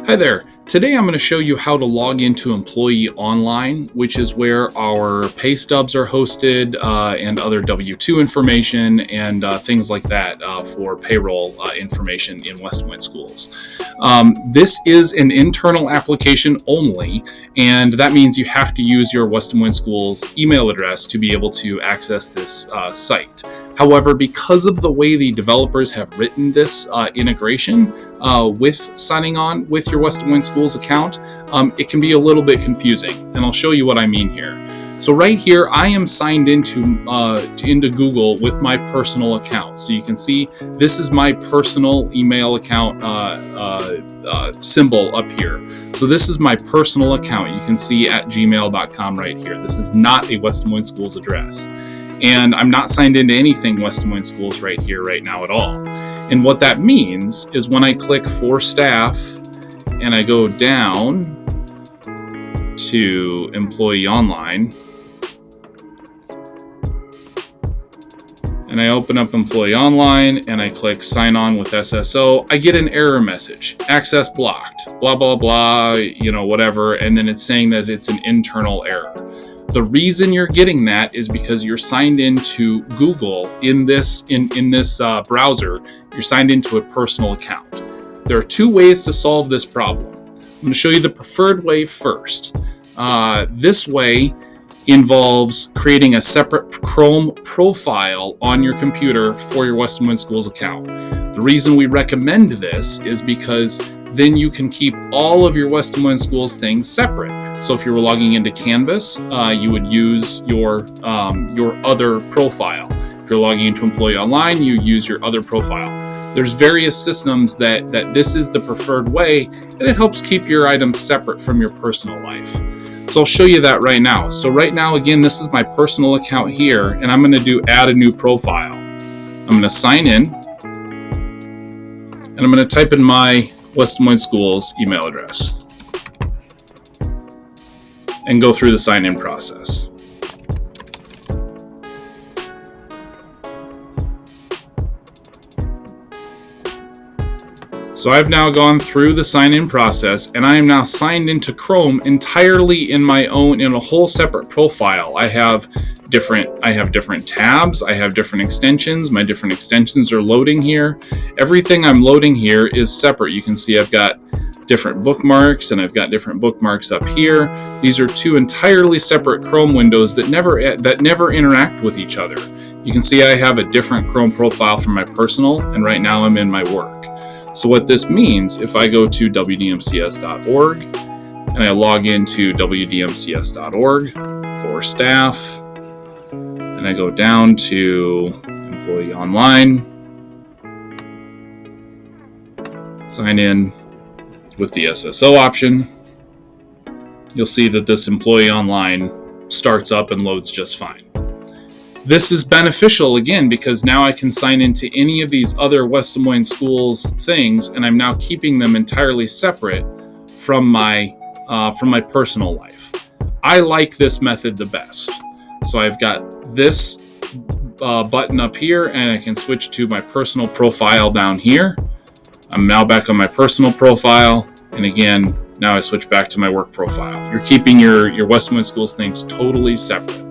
Hi there. Today I'm going to show you how to log into Employee Online, which is where our pay stubs are hosted and other W-2 information and things like that for payroll information in West Des Moines schools. This is an internal application only, and that means you have to use your West Des Moines schools email address to be able to access this site. However, because of the way the developers have written this integration with signing on with your West Des Moines schools account, it can be a little bit confusing, and I'll show you what I mean here. So right here, I am signed into Google with my personal account. So you can see this is my personal email account symbol up here. So this is my personal account. You can see at gmail.com right here. This is not a West Des Moines schools address. And I'm not signed into anything West Des Moines schools right here, right now at all. And what that means is when I click for staff and I go down to Employee Online and I open up Employee Online and I click sign on with SSO, I get an error message, access blocked, blah, blah, blah, whatever. And then it's saying that it's an internal error. The reason you're getting that is because you're signed into Google in this browser. You're signed into a personal account. There are two ways to solve this problem. I'm going to show you the preferred way first. This way involves creating a separate Chrome profile on your computer for your West Des Moines schools account. The reason we recommend this is because then you can keep all of your West Des Moines schools things separate. So if you were logging into Canvas, you would use your other profile. If you're logging into Employee Online, you use your other profile. There's various systems that this is the preferred way, and it helps keep your items separate from your personal life. So I'll show you that right now. So right now, again, this is my personal account here, and I'm going to do add a new profile. I'm going to sign in, and I'm going to type in my West Des Moines schools email address and go through the sign-in process. So I've now gone through the sign-in process, and I am now signed into Chrome entirely in my own, in a whole separate profile. I have different tabs, I have different extensions. My different extensions are loading here. Everything I'm loading here is separate. You can see I've got different bookmarks, and I've got different bookmarks up here. These are two entirely separate Chrome windows that never interact with each other. You can see I have a different Chrome profile for my personal, and right now I'm in my work. So what this means, if I go to WDMCS.org and I log into WDMCS.org for staff, and I go down to Employee Online, sign in with the SSO option, you'll see that this Employee Online starts up and loads just fine. This is beneficial, again, because now I can sign into any of these other West Des Moines schools things, and I'm now keeping them entirely separate from my personal life. I like this method the best. So I've got this button up here, and I can switch to my personal profile down here. I'm now back on my personal profile, and again, now I switch back to my work profile. You're keeping your West Des Moines schools things totally separate.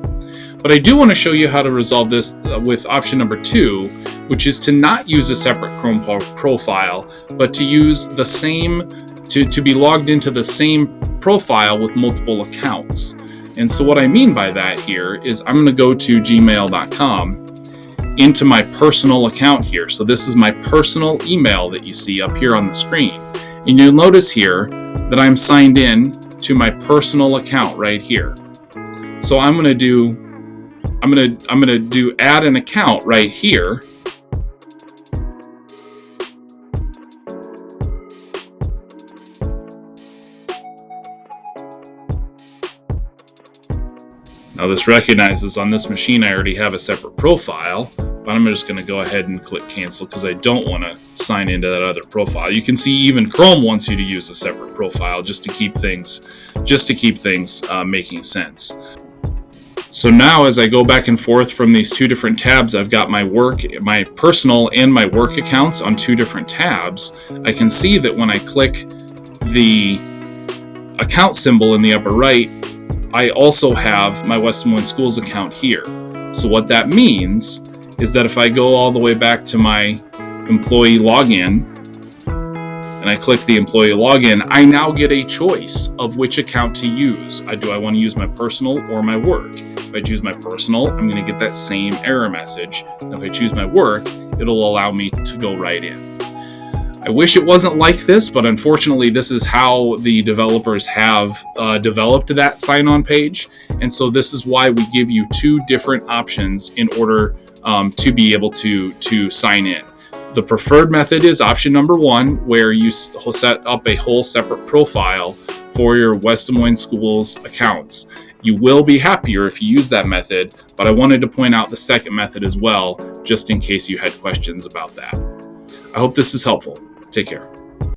But I do want to show you how to resolve this with option number 2, which is to not use a separate Chrome profile, but to use the same, to be logged into the same profile with multiple accounts. And so what I mean by that here is I'm going to go to gmail.com into my personal account here. So this is my personal email that you see up here on the screen. And you'll notice here that I'm signed in to my personal account right here. So I'm going to do add an account right here. Now this recognizes on this machine I already have a separate profile, but I'm just going to go ahead and click cancel because I don't want to sign into that other profile. You can see even Chrome wants you to use a separate profile just to keep things making sense. So now as I go back and forth from these two different tabs, I've got my work, my personal and my work accounts on two different tabs. I can see that when I click the account symbol in the upper right, I also have my West Des Moines Schools account here. So what that means is that if I go all the way back to my employee login and I click the employee login, I now get a choice of which account to use. Do I want to use my personal or my work? If I choose my personal, I'm going to get that same error message. And if I choose my work, it'll allow me to go right in. I wish it wasn't like this, but unfortunately, this is how the developers have developed that sign-on page. And so this is why we give you two different options in order to be able to sign in. The preferred method is option number 1, where you set up a whole separate profile for your West Des Moines Schools accounts. You will be happier if you use that method, but I wanted to point out the second method as well, just in case you had questions about that. I hope this is helpful. Take care.